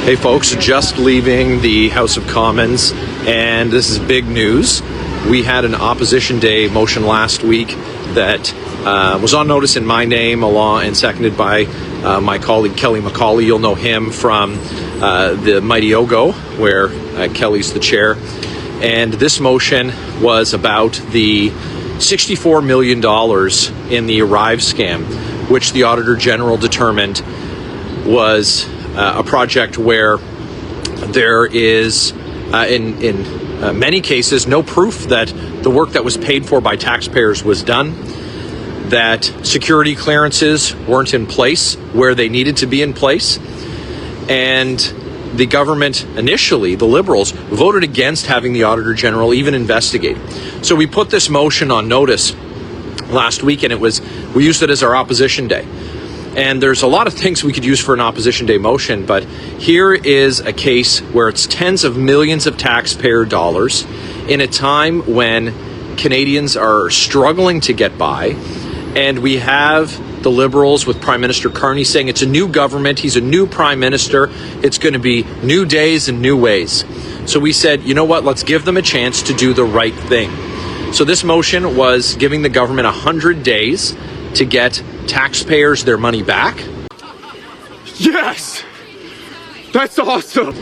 Hey folks, just leaving the House of Commons, and this is big news. We had an Opposition Day motion last week that was on notice in my name along and seconded by my colleague Kelly McCauley. You'll know him from the Mighty Ogo, where Kelly's the chair. And this motion was about the $64 million in the Arrive scam, which the Auditor General determined was a project where there is, in many cases, no proof that the work that was paid for by taxpayers was done, that security clearances weren't in place where they needed to be in place, and the government initially, the Liberals, voted against having the Auditor General even investigate. So we put this motion on notice last week, and we used it as our Opposition Day. And there's a lot of things we could use for an Opposition Day motion, but here is a case where it's tens of millions of taxpayer dollars in a time when Canadians are struggling to get by, and we have the Liberals with Prime Minister Carney saying it's a new government, he's a new Prime Minister, it's going to be new days and new ways. So we said, you know what, let's give them a chance to do the right thing. So this motion was giving the government 100 days to get taxpayers their money back. Yes! That's awesome!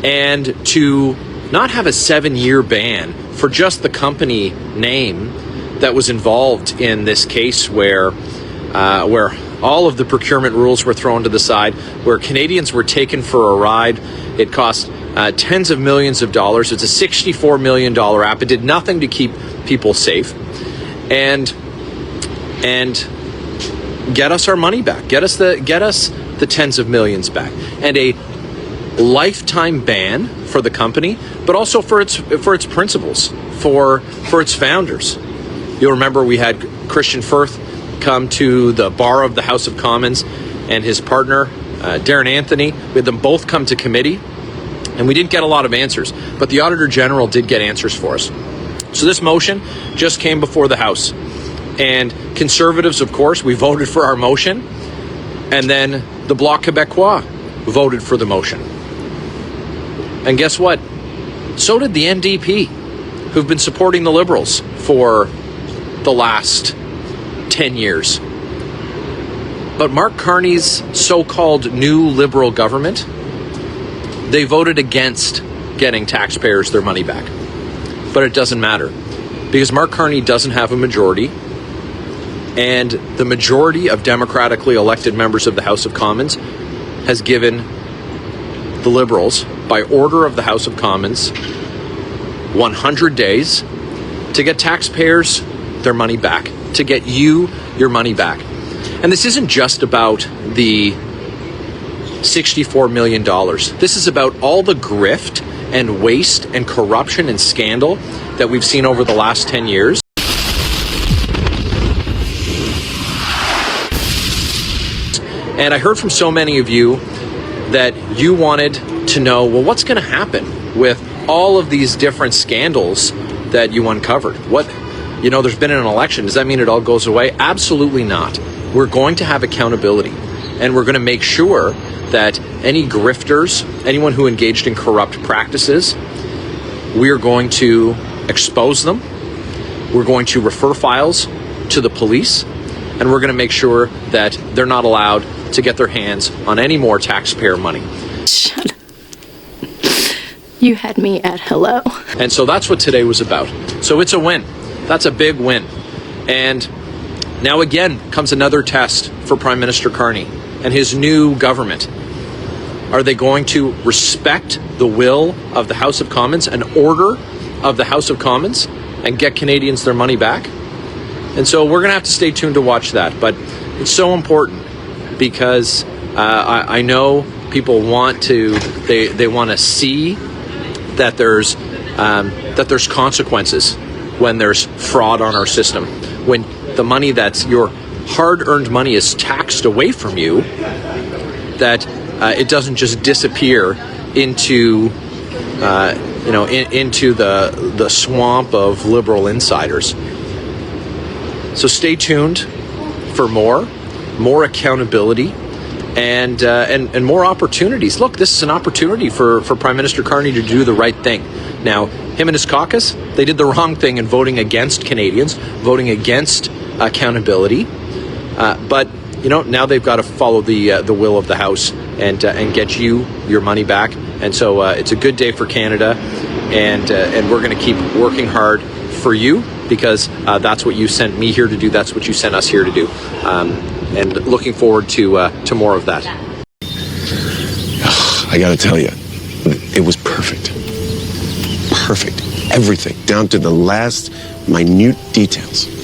And to not have a 7-year ban for just the company name that was involved in this case where all of the procurement rules were thrown to the side, where Canadians were taken for a ride. It cost tens of millions of dollars. It's a $64 million app. It did nothing to keep people safe. And get us our money back. Get us the tens of millions back, and a lifetime ban for the company, but also for its principles, for its founders. You'll remember we had Christian Firth come to the bar of the House of Commons, and his partner Darren Anthony. We had them both come to committee, and we didn't get a lot of answers, but the Auditor General did get answers for us. So this motion just came before the House. And Conservatives, of course, we voted for our motion. And then the Bloc Québécois voted for the motion. And guess what? So did the NDP, who've been supporting the Liberals for the last 10 years. But Mark Carney's so-called new Liberal government, they voted against getting taxpayers their money back. But it doesn't matter, because Mark Carney doesn't have a majority. And the majority of democratically elected members of the House of Commons has given the Liberals, by order of the House of Commons, 100 days to get taxpayers their money back, to get you your money back. And this isn't just about the $64 million. This is about all the grift and waste and corruption and scandal that we've seen over the last 10 years. And I heard from so many of you that you wanted to know, well, what's going to happen with all of these different scandals that you uncovered? There's been an election. Does that mean it all goes away? Absolutely not. We're going to have accountability, and we're going to make sure that any grifters, anyone who engaged in corrupt practices, we are going to expose them. We're going to refer files to the police, and we're going to make sure that they're not allowed to get their hands on any more taxpayer money. Shut up. You had me at hello. And so that's what today was about. So it's a win. That's a big win. And now again comes another test for Prime Minister Carney and his new government. Are they going to respect the will of the House of Commons, an order of the House of Commons, and get Canadians their money back? And so we're going to have to stay tuned to watch that. But it's so important, because I know people want to, they want to see that there's consequences when there's fraud on our system, when the money that's your hard-earned money is taxed away from you, that it doesn't just disappear into into the swamp of Liberal insiders. So stay tuned for more accountability and more opportunities. Look, this is an opportunity for Prime Minister Carney to do the right thing. Now, him and his caucus, they did the wrong thing in voting against Canadians, voting against accountability. But you know, now they've got to follow the will of the House and get you your money back. And so it's a good day for Canada, and we're going to keep working hard for you, because that's what you sent me here to do. That's what you sent us here to do. And looking forward to more of that. I got to tell you, it was perfect. Perfect. Everything, down to the last minute details.